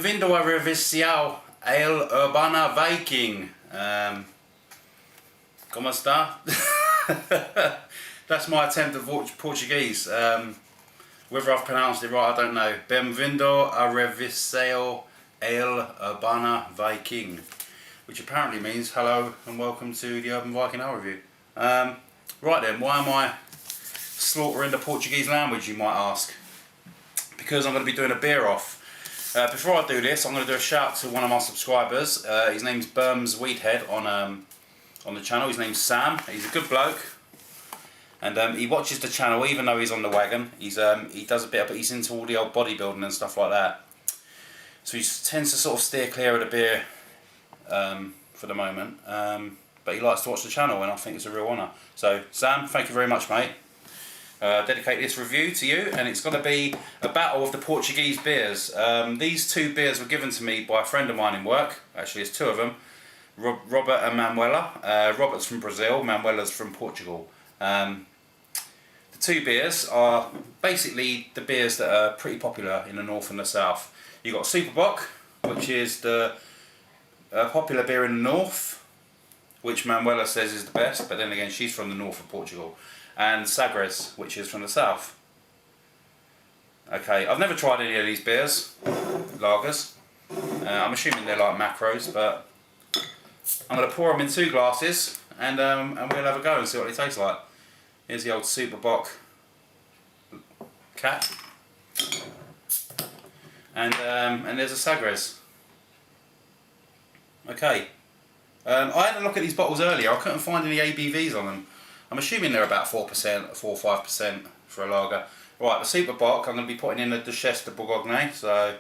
Bem-vindo a revisión El Urbana Viking. Como está? That's my attempt at Portuguese. Whether I've pronounced it right, I don't know. Bem-vindo a revisión El Urbana Viking, which apparently means hello and welcome to the Urban Viking Hour Review. Right then, why am I slaughtering the Portuguese language, you might ask? Because I'm going to be doing a beer off. Before I do this, I'm going to do a shout to one of my subscribers. His name's Birra Sagres on the channel. His name's Sam. He's a good bloke, and he watches the channel even though he's on the wagon. He does a bit of, he's into all the old bodybuilding and stuff like that. So he tends to sort of steer clear of the beer for the moment. But he likes to watch the channel, and I think it's a real honour. So Sam, thank you very much, mate. Dedicate this review to you, and it's going to be a battle of the Portuguese beers. These two beers were given to me by a friend of mine in work. Actually, it's two of them, Robert and Manuela. Robert's from Brazil, Manuela's from Portugal. The two beers are basically the beers that are pretty popular in the north and the south. You've got Superbock, which is the popular beer in the north, which Manuela says is the best, but then again she's from the north of Portugal. And Sagres, which is from the south. Okay, I've never tried any of these beers, lagers. I'm assuming they're like macros, but I'm going to pour them in 2 glasses, and we'll have a go and see what they taste like. Here's the old Superbock cap, and there's a Sagres. Okay, I had a look at these bottles earlier. I couldn't find any ABVs on them. I'm assuming they're about 4%, 4 or 5% for a lager. Right, the Superbock I'm going to be putting in a Duchesse de Bourgogne, so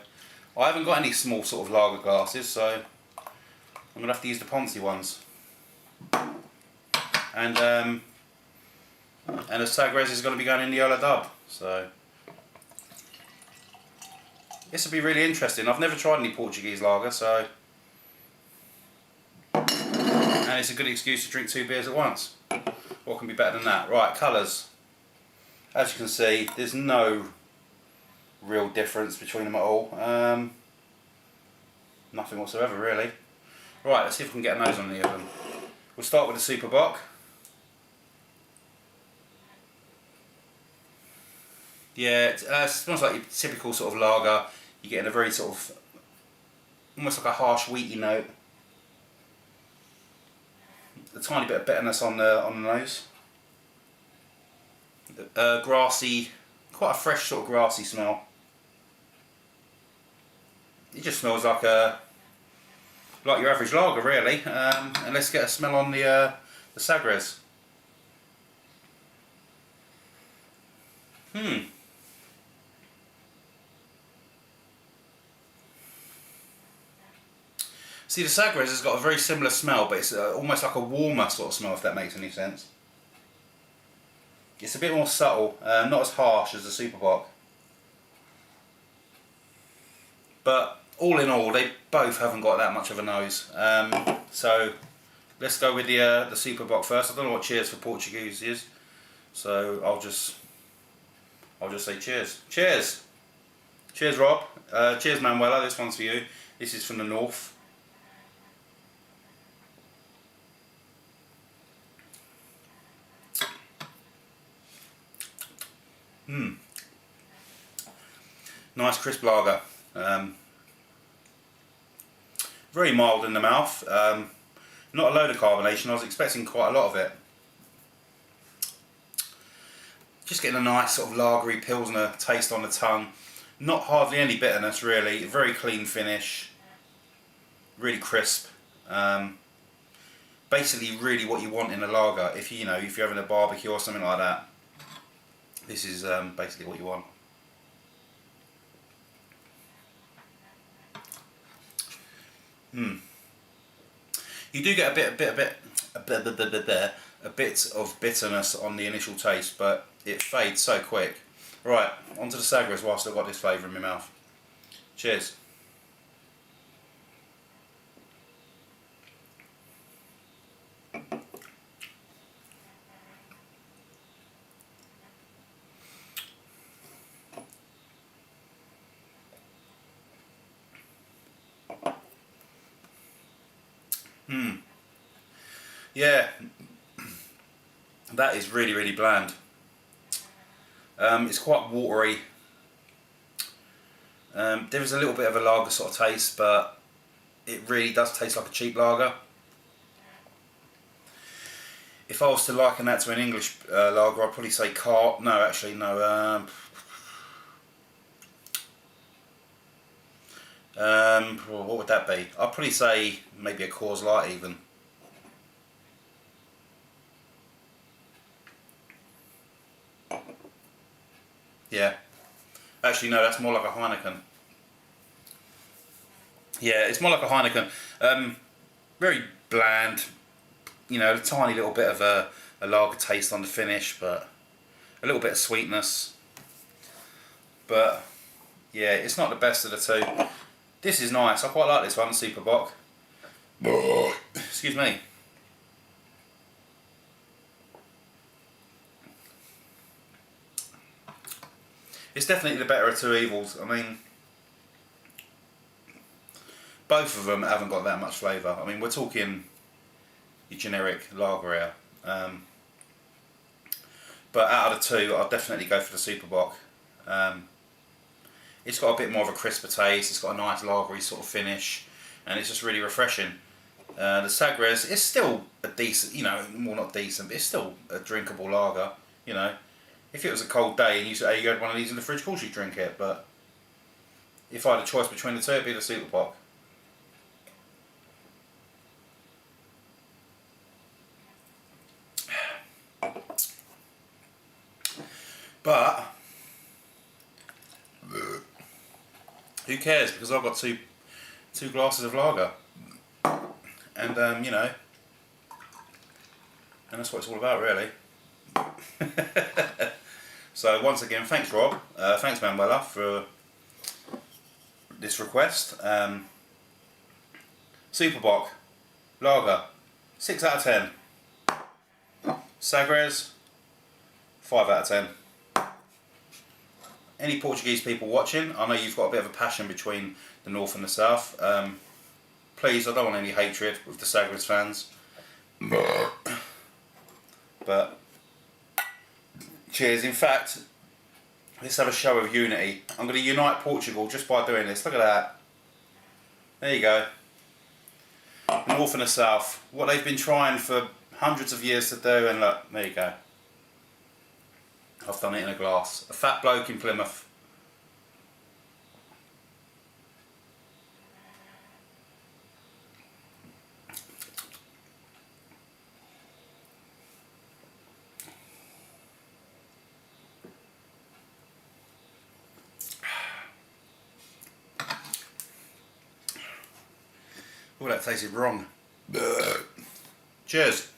I haven't got any small sort of lager glasses, so I'm going to have to use the Ponzi ones. And the Sagres is going to be going in the Ola Dub, so this will be really interesting. I've never tried any Portuguese lager, so, and it's a good excuse to drink 2 beers at once. What can be better than that? Right, colours. As you can see, there's no real difference between them at all. Nothing whatsoever, really. Right, let's see if we can get a nose on any of them. We'll start with the Superbock. Yeah, it smells like your typical sort of lager. You're getting a very sort of, almost like a harsh wheaty note. A tiny bit of bitterness on the nose. Grassy, quite a fresh sort of grassy smell. It just smells like your average lager, really. And let's get a smell on the Sagres. See, the Sagres has got a very similar smell, but it's almost like a warmer sort of smell, if that makes any sense. It's a bit more subtle, not as harsh as the Superbock. But all in all, they both haven't got that much of a nose. So let's go with the Superbock first. I don't know what cheers for Portuguese is, so I'll just say cheers. Cheers! Cheers, Rob. Cheers, Manuela. This one's for you. This is from the north. Nice crisp lager. Very mild in the mouth. Not a load of carbonation. I was expecting quite a lot of it. Just getting a nice sort of lagery pilsner taste on the tongue. Not hardly any bitterness, really. Very clean finish. Really crisp. Basically, really what you want in a lager. If you're having a barbecue or something like that. This is basically what you want. You do get a bit of bitterness on the initial taste, but it fades so quick. Right, onto the Sagres whilst I've got this flavour in my mouth. Cheers. Yeah, that is really, really bland. It's quite watery. There is a little bit of a lager sort of taste, but it really does taste like a cheap lager. If I was to liken that to an English lager, I'd probably say no, actually, no. What would that be? I'd probably say maybe a Coors Light even. Yeah. Actually, no, that's more like a Heineken. Yeah, it's more like a Heineken. Very bland. You know, a tiny little bit of a lager taste on the finish, but a little bit of sweetness. But yeah, it's not the best of the two. This is nice. I quite like this one, Super Bock. Excuse me. It's definitely the better of two evils. I mean, both of them haven't got that much flavour. I mean, we're talking your generic lager here. But out of the two, I'd definitely go for the Super Bock. It's got a bit more of a crisper taste. It's got a nice lagery sort of finish, and it's just really refreshing. The Sagres is still a decent, well, not decent, but it's still a drinkable lager. You know, if it was a cold day and you had one of these in the fridge, of course you'd drink it. But if I had a choice between the two, it'd be the Super Bock. But who cares? Because I've got two glasses of lager, and and that's what it's all about, really. So once again, thanks Rob, thanks Manuela for this request. Super Bock lager, 6 out of 10. Sagres, 5 out of 10. Any Portuguese people watching, I know you've got a bit of a passion between the north and the south. Please, I don't want any hatred with the Sagres fans. But cheers. In fact, let's have a show of unity. I'm going to unite Portugal just by doing this. Look at that. There you go. The north and the south. What they've been trying for hundreds of years to do, and look, there you go. I've done it in a glass. A fat bloke in Plymouth. Oh, that tasted wrong. Cheers.